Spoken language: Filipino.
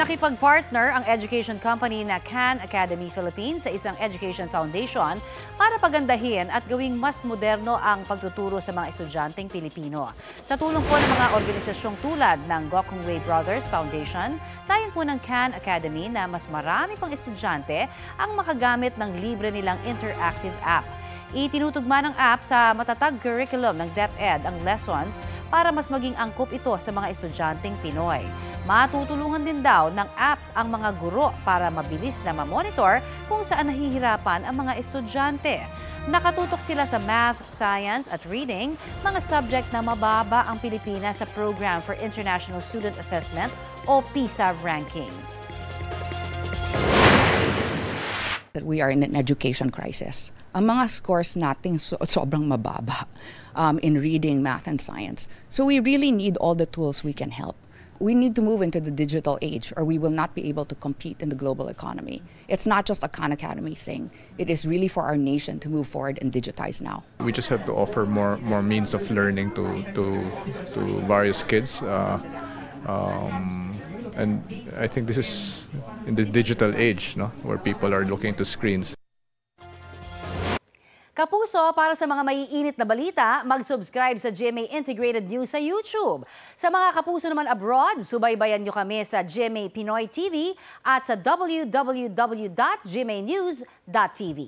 Nakipag-partner ang education company na Khan Academy Philippines sa isang education foundation para pagandahin at gawing mas moderno ang pagtuturo sa mga estudyanteng Pilipino. Sa tulong po ng mga organisasyong tulad ng Gokong Wei Brothers Foundation, tayon po ng Khan Academy na mas marami pang estudyante ang makagamit ng libre nilang interactive app. Itinutugma ng app sa matatag curriculum ng DepEd ang lessons para mas maging angkop ito sa mga estudyanteng Pinoy. Matutulungan din daw ng app ang mga guro para mabilis na mamonitor kung saan nahihirapan ang mga estudyante. Nakatutok sila sa math, science at reading, mga subject na mababa ang Pilipinas sa Program for International Student Assessment o PISA ranking. That we are in an education crisis. Ang mga scores natin sobrang mababa in reading, math, and science. So we really need all the tools we can help. We need to move into the digital age or we will not be able to compete in the global economy. It's not just a Khan Academy thing. It is really for our nation to move forward and digitize now. We just have to offer more means of learning to various kids. And I think this is in the digital age, no, where people are looking to screens. Kapuso, para sa mga maiinit na balita, mag-subscribe sa GMA Integrated News sa YouTube. Sa mga kapuso naman abroad, subaybayan nyo kami sa GMA Pinoy TV at sa www.gmanews.tv.